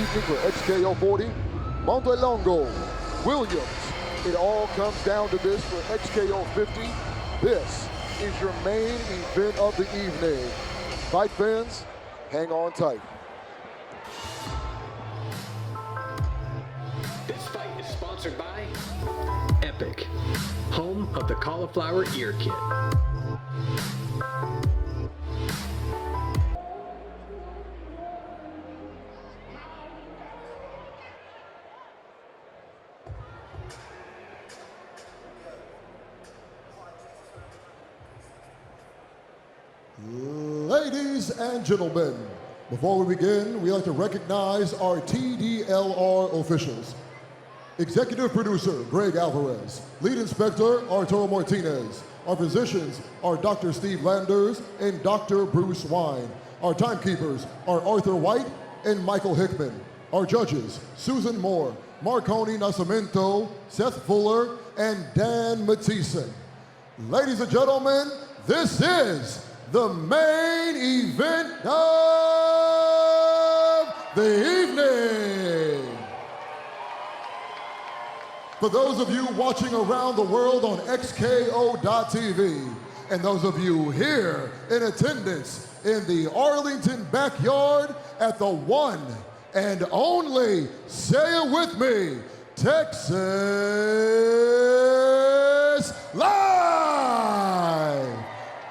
evening for XKO 40, Montelongo, Williams. It all comes down to this for XKO 50. This is your main event of the evening. Fight fans, hang on tight. This fight is sponsored by Epic, home of the cauliflower ear kit. Ladies and gentlemen, before we begin, we'd like to recognize our TDLR officials. Executive Producer, Greg Alvarez. Lead Inspector, Arturo Martinez. Our physicians are Dr. Steve Landers and Dr. Bruce Wine. Our timekeepers are Arthur White and Michael Hickman. Our judges, Susan Moore, Marconi Nascimento, Seth Fuller, and Dan Mathieson. Ladies and gentlemen, this is the main event of the evening. For those of you watching around the world on XKO.TV, and those of you here in attendance in the Arlington backyard at the one and only, say it with me, Texas Live!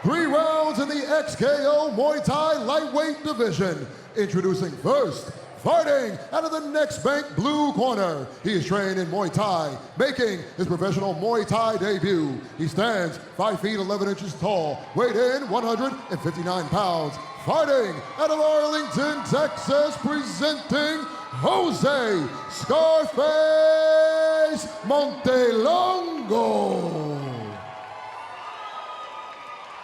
3 rounds in the XKO Muay Thai lightweight division. Introducing first, fighting out of the next bank blue corner. He is trained in Muay Thai, making his professional Muay Thai debut. He stands 5 feet 11 inches tall, weighed in 159 pounds. Fighting out of Arlington, Texas, presenting Jose Scarface Montelongo.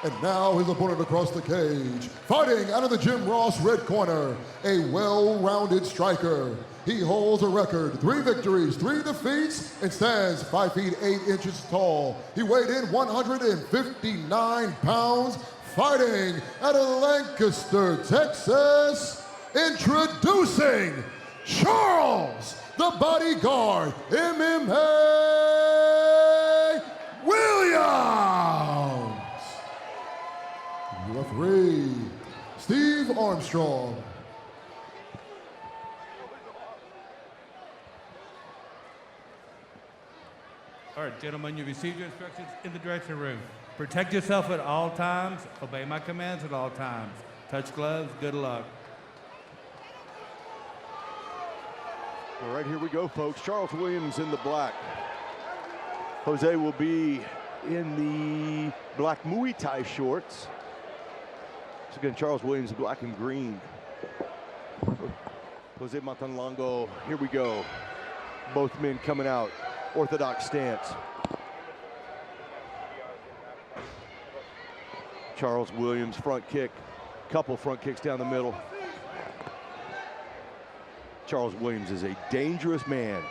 And now his opponent across the cage, fighting out of the Jim Ross red corner, a well-rounded striker. He holds a record, 3 victories, 3 defeats, and stands 5 feet 8 inches tall. He weighed in 159 pounds, fighting out of Lancaster, Texas, introducing Charles, the Bodyguard, MMA Williams. Referee, Steve Armstrong. All right, gentlemen, you've received your instructions in the dressing room. Protect yourself at all times. Obey my commands at all times. Touch gloves. Good luck. All right, here we go, folks. Charles Williams in the black. Jose will be in the black Muay Thai shorts. So again, Charles Williams, black and green. Jose Montelongo, here we go. Both men coming out, orthodox stance. Charles Williams, front kick, couple front kicks down the middle. Charles Williams is a dangerous man.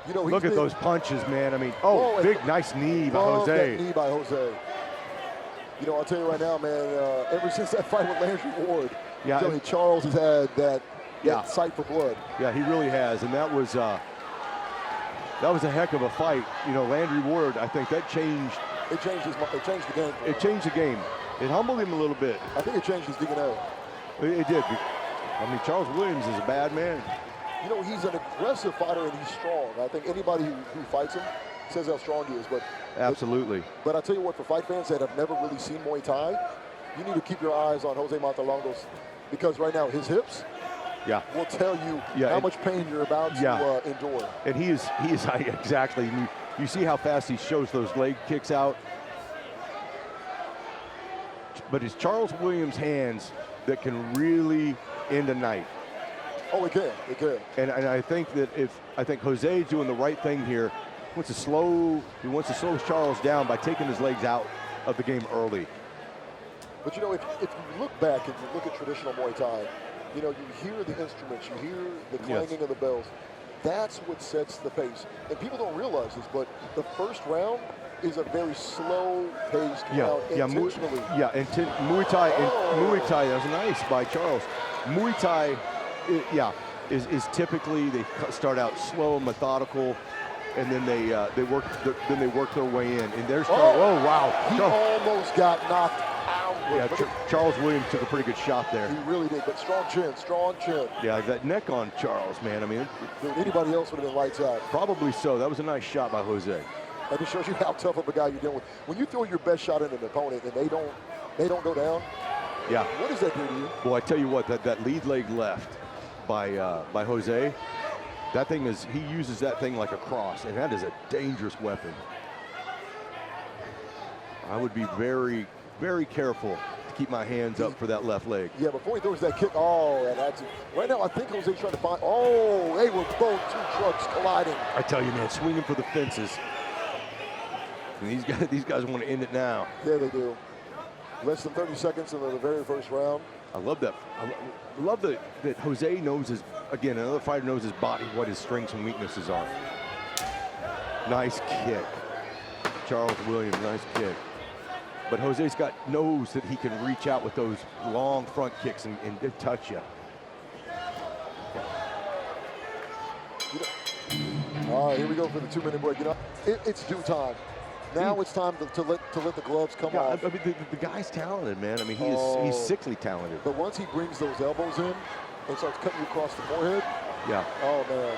You know, look at those punches, man. I mean, big, nice knee by Jose. That knee by Jose. You know, I'll tell you right now, man, ever since that fight with Landry Ward, Charles has had that sight for blood. Yeah, he really has, and that was a heck of a fight. You know, Landry Ward, I think that changed. It changed the game. It changed the game. It humbled him a little bit. I think it changed his DNA. It did. I mean, Charles Williams is a bad man. You know, he's an aggressive fighter and he's strong. I think anybody who fights him says how strong he is. Absolutely. But I tell you what, for fight fans that have never really seen Muay Thai, you need to keep your eyes on Jose Montelongo's, because right now his hips will tell you how much pain you're about to endure. And he is exactly. You see how fast he shows those leg kicks out. But it's Charles Williams' hands that can really end a night. Oh, it can. It can. And I think that I think Jose is doing the right thing here. He wants to slow Charles down by taking his legs out of the game early. But you know, if you look back and you look at traditional Muay Thai, you know, you hear the instruments, you hear the clanging of the bells. That's what sets the pace. And people don't realize this, but the first round is a very slow-paced round intentionally. Muay Thai, that was nice by Charles. Muay Thai is typically they start out slow and methodical, and then they work their way in. And there's oh wow, he almost got knocked out. Yeah, Charles Williams took a pretty good shot there. He really did, but strong chin, strong chin. Yeah, that neck on Charles, man. I mean, dude, anybody else would have been lights out. Probably so. That was a nice shot by Jose. And it shows you how tough of a guy you're dealing with. When you throw your best shot at an opponent and they don't go down. Yeah. What does that do to you? Well, I tell you what, that lead leg left by Jose, that thing is, he uses that thing like a cross, and that is a dangerous weapon. I would be very, very careful to keep my hands up for that left leg. Yeah, before he throws that kick, that's right now I think Jose's trying to find, they were both two trucks colliding. I tell you, man, swinging for the fences. And these guys want to end it now. Yeah, they do. Less than 30 seconds in the very first round. I love that. I love that Jose knows his, again, another fighter knows his body, what his strengths and weaknesses are. Nice kick. Charles Williams, nice kick. But Jose's knows that he can reach out with those long front kicks and touch you. All right, here we go for the 2-minute break. You know, it's due time. Now it's time to let the gloves come off. I mean, the guy's talented, man. I mean, he's sickly talented. But once he brings those elbows in and starts cutting you across the forehead, yeah. Oh man.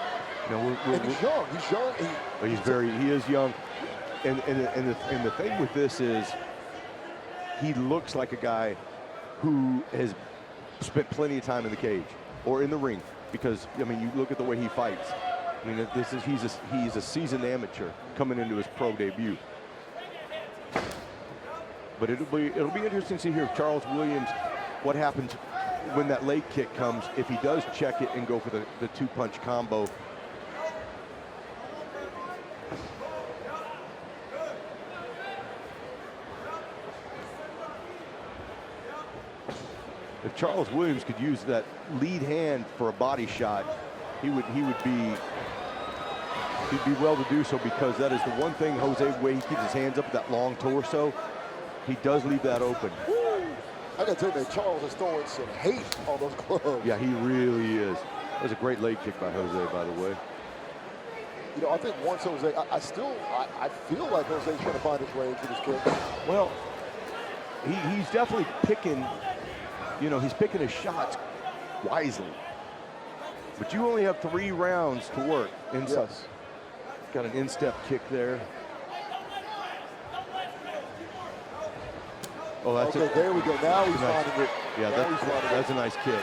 No, and he's young. He's young. He is young. And the thing with this is, he looks like a guy who has spent plenty of time in the cage or in the ring, because I mean, you look at the way he fights. I mean, he's a seasoned amateur coming into his pro debut. But it'll be interesting to see here, Charles Williams, what happens when that leg kick comes, if he does check it and go for the two-punch combo. If Charles Williams could use that lead hand for a body shot, he'd be well to do so, because that is the one thing Jose, way he keeps his hands up with that long torso, he does leave that open. Woo. I gotta tell you, man, Charles is throwing some hate on those gloves. Yeah, he really is. That was a great leg kick by Jose, by the way. You know, I think once Jose, I feel like Jose's trying to find his range with his kick. Well, he's definitely picking, he's picking his shots wisely. But you only have 3 rounds to work inside. Yes. Got an instep kick there. Oh, that's okay. There we go. Now he's nice. finding it. Yeah, that's a nice kick.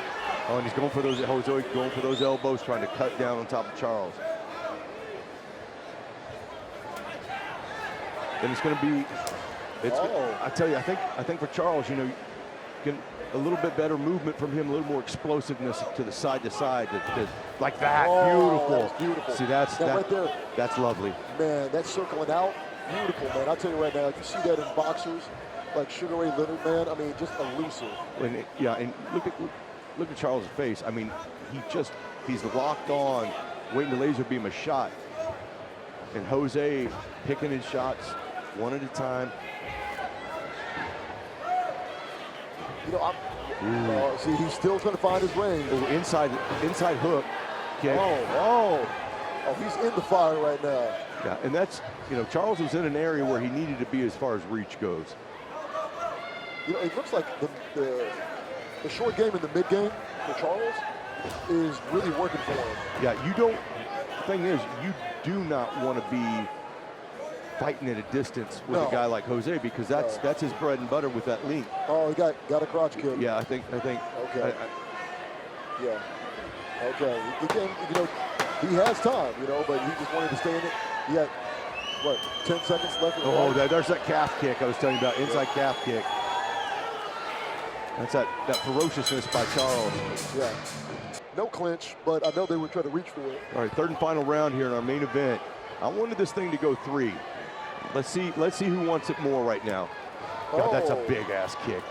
Oh, and he's going for those. Jose going for those elbows, trying to cut down on top of Charles. And it's going to be. I tell you, I think for Charles, a little bit better movement from him, a little more explosiveness to the side, like that. Beautiful. That's beautiful. See, that's right there. That's lovely. Man, that's circling out. Beautiful, man. I'll tell you right now, you see that in boxers like Sugar Ray Leonard, man. I mean, just elusive. And look at Charles' face. I mean, he's locked on, waiting to laser beam a shot. And Jose picking his shots one at a time. See, he's still trying to find his range. Oh, inside hook. Kick. Oh, he's in the fire right now. Yeah, and that's, Charles was in an area where he needed to be as far as reach goes. It looks like the short game and the mid game for Charles is really working for him. Yeah, the thing is, you do not want to be fighting at a distance with a guy like Jose, because that's his bread and butter with that link. Oh, he got a crotch kick. Yeah, I think. Okay. Yeah. Okay. Again, he has time, but he just wanted to stay in it. He had 10 seconds left. There's that calf kick I was telling you about. Inside calf kick. That's that ferociousness by Charles. Yeah. No clinch, but I know they would try to reach for it. All right, 3rd and final round here in our main event. I wanted this thing to go 3. Let's see who wants it more right now. God, that's a big ass kick.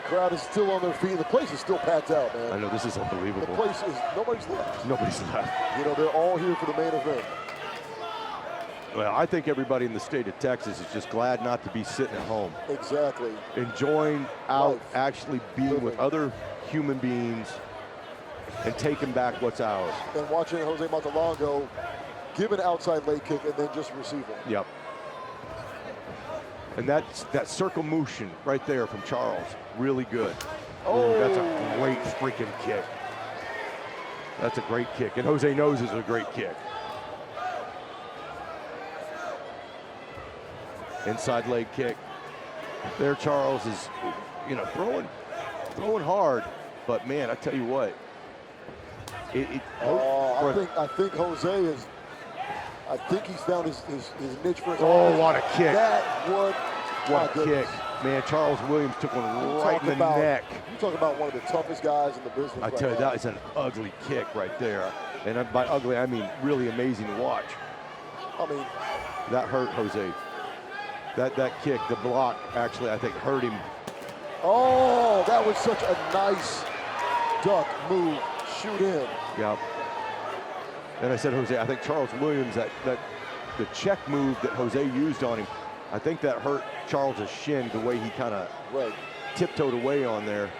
Crowd is still on their feet. The place is still packed out, man. I know, this is unbelievable. The place is, nobody's left. Nobody's left. They're all here for the main event. Well, I think everybody in the state of Texas is just glad not to be sitting at home. Exactly. Enjoying out, Life. actually being with other human beings and taking back what's ours. And watching Jose Montelongo give an outside leg kick and then just receive it. Yep. And that circle motion right there from Charles, really good. Oh, that's a great freaking kick. That's a great kick. And Jose knows it's a great kick. Inside leg kick. There Charles is, you know, throwing hard. But man, I tell you what. I think Jose is, I think he's found his niche for his Oh, what a kick. What a kick. Man, Charles Williams took one right in the neck. You talk about one of the toughest guys in the business. I tell you, that is an ugly kick right there. And by ugly, I mean really amazing to watch. I mean, that hurt Jose. That kick, the block, actually, I think hurt him. Oh, that was such a nice duck move, shoot in. Yeah. And I said, Jose, I think Charles Williams, the check move that Jose used on him, I think that hurt Charles's shin, the way he kind of tiptoed away on there.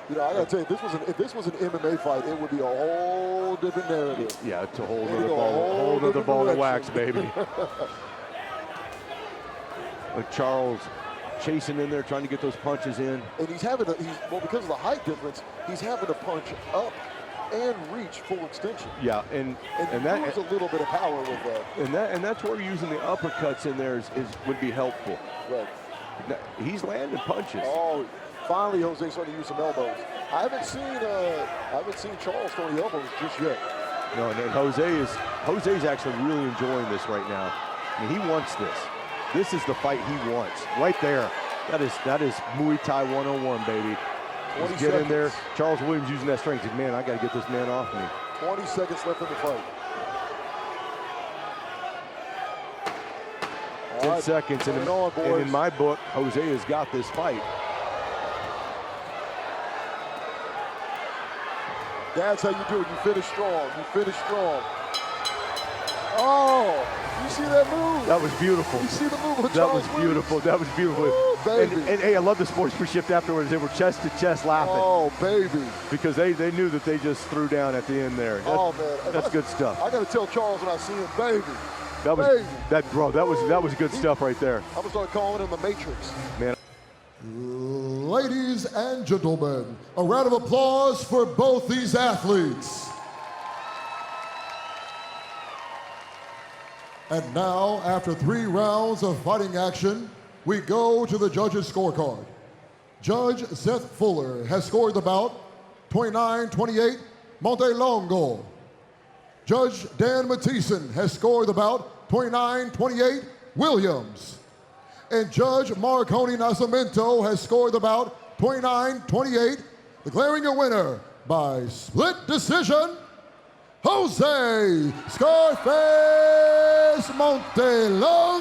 You know, I gotta tell you, if this was an MMA fight, it would be a whole different narrative. Yeah, it's a whole other ball of wax, baby. Like Charles chasing in there, trying to get those punches in. And well, because of the height difference, he's having to punch up and reach full extension. Yeah, and that moves a little bit of power with that. And that's where using the uppercuts in there would be helpful. Right. Now, he's landing punches. Oh, finally Jose starting to use some elbows. I haven't seen Charles throw the elbows just yet. No, and Jose's actually really enjoying this right now. I mean, he wants this. This is the fight he wants. Right there. That is Muay Thai 101, baby. Just get in there. Charles Williams using that strength. Man, I got to get this man off me. 20 seconds left in the fight. 10 seconds. And in my book, Jose has got this fight. That's how you do it. You finish strong. You finish strong. Oh, you see that move? That was beautiful. You see the move with That Charles was beautiful. That was beautiful. Ooh, baby. And hey, I love the sportsmanship afterwards. They were chest to chest laughing. Oh, baby. Because they knew that they just threw down at the end there. Oh, man. That's good stuff. I got to tell Charles when I see him, baby. That was good stuff right there. I'm going to start calling him the Matrix. Man. Ladies and gentlemen, a round of applause for both these athletes. And now, after 3 rounds of fighting action, we go to the judges' scorecard. Judge Seth Fuller has scored the bout 29-28, Montelongo. Judge Dan Mathieson has scored the bout 29-28, Williams. And Judge Marconi Nascimento has scored the bout 29-28, declaring a winner by split decision, Jose Scarface Montelongo.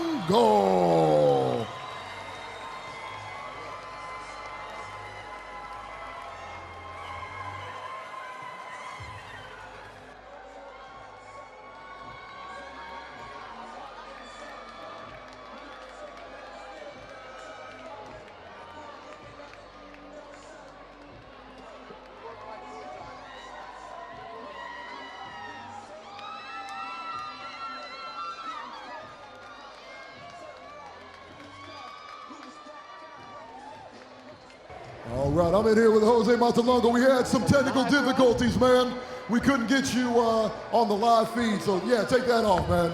All right, I'm in here with Jose Montelongo. We had some technical difficulties, man. We couldn't get you on the live feed, so yeah, take that off, man.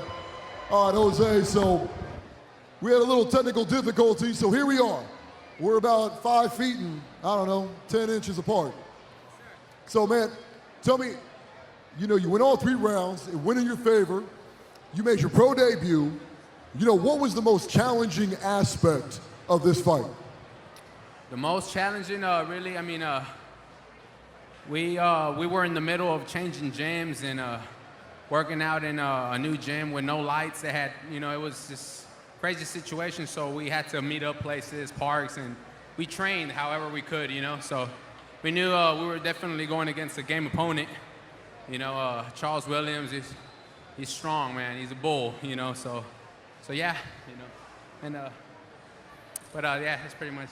All right, Jose, so we had a little technical difficulty, so here we are. We're about 5 feet and, I don't know, 10 inches apart. So, man, tell me, you know, you went all 3 rounds, it went in your favor. You made your pro debut. You know, what was the most challenging aspect of this fight? The most challenging, really, I mean, we were in the middle of changing gyms and working out in a new gym with no lights. They had, you know, it was just crazy situation. So we had to meet up places, parks, and we trained however we could, you know. So we knew we were definitely going against a game opponent. You know, Charles Williams, he's strong, man. He's a bull, you know, so yeah, you know. And, yeah, that's pretty much it.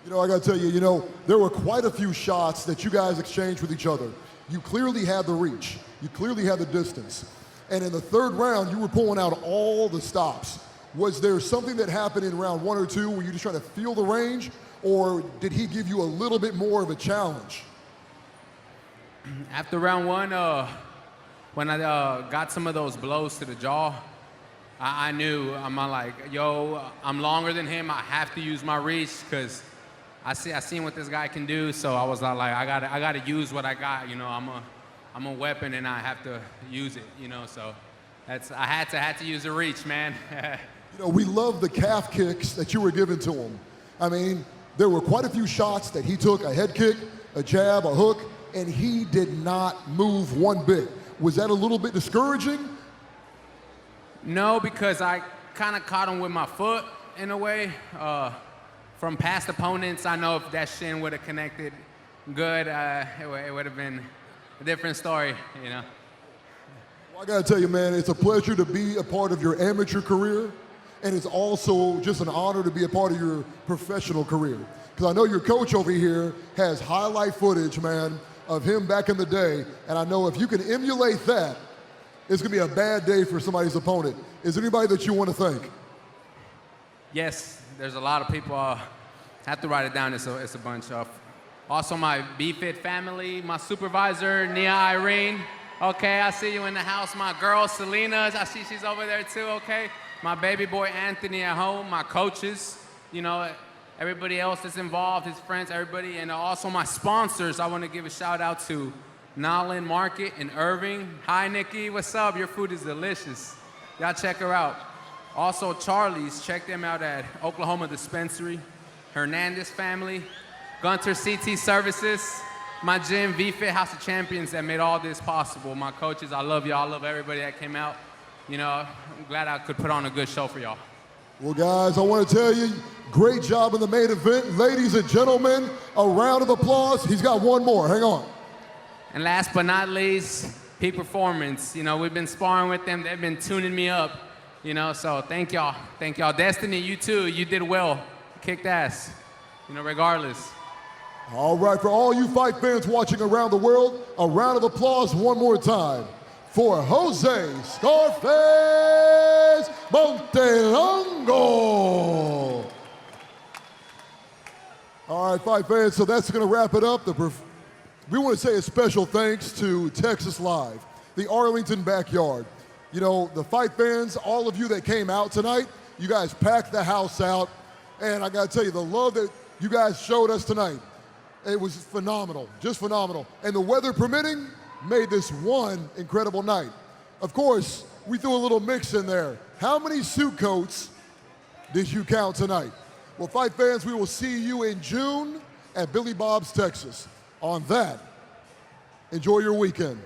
You know, I got to tell you, you know, there were quite a few shots that you guys exchanged with each other. You clearly had the reach. You clearly had the distance. And in the third round, you were pulling out all the stops. Was there something that happened in round 1 or 2 where you just trying to feel the range, or did he give you a little bit more of a challenge? After round 1, when I got some of those blows to the jaw, I knew, I'm like, yo, I'm longer than him. I have to use my reach because I seen what this guy can do. So I was like, I gotta use what I got. You know, I'm a weapon and I have to use it. You know, so I had to use the reach, man. You know, we love the calf kicks that you were giving to him. I mean, there were quite a few shots that he took, a head kick, a jab, a hook, and he did not move one bit. Was that a little bit discouraging? No, because I kind of caught him with my foot in a way. From past opponents, I know if that shin would have connected good, it would have been a different story, you know. Well, I got to tell you, man, it's a pleasure to be a part of your amateur career, and it's also just an honor to be a part of your professional career. Because I know your coach over here has highlight footage, man, of him back in the day, and I know if you can emulate that, it's going to be a bad day for somebody's opponent. Is there anybody that you want to thank? Yes, there's a lot of people. I have to write it down. It's a bunch of. Also, my BFit family, my supervisor, Nia Irene. Okay, I see you in the house. My girl, Selena, I see she's over there too, okay? My baby boy, Anthony, at home. My coaches, you know, everybody else that's involved, his friends, everybody. And also my sponsors, I want to give a shout out to Nolin Market in Irving. Hi, Nikki. What's up? Your food is delicious. Y'all check her out. Also, Charlie's. Check them out at Oklahoma Dispensary. Hernandez family. Gunter CT Services. My gym, VFit House of Champions, that made all this possible. My coaches, I love y'all. I love everybody that came out. You know, I'm glad I could put on a good show for y'all. Well, guys, I want to tell you, great job in the main event. Ladies and gentlemen, a round of applause. He's got one more. Hang on. And last but not least, Peak Performance. You know, we've been sparring with them. They've been tuning me up, you know, so thank y'all. Thank y'all. Destiny, you too. You did well. Kicked ass, you know, regardless. All right, for all you fight fans watching around the world, a round of applause one more time for Jose Scarface Montelongo. All right, fight fans, so that's going to wrap it up. We want to say a special thanks to Texas Live, the Arlington backyard. You know, the fight fans, all of you that came out tonight, you guys packed the house out. And I got to tell you, the love that you guys showed us tonight, it was phenomenal, just phenomenal. And the weather permitting, made this one incredible night. Of course, we threw a little mix in there. How many suit coats did you count tonight? Well, fight fans, we will see you in June at Billy Bob's, Texas. On that, enjoy your weekend.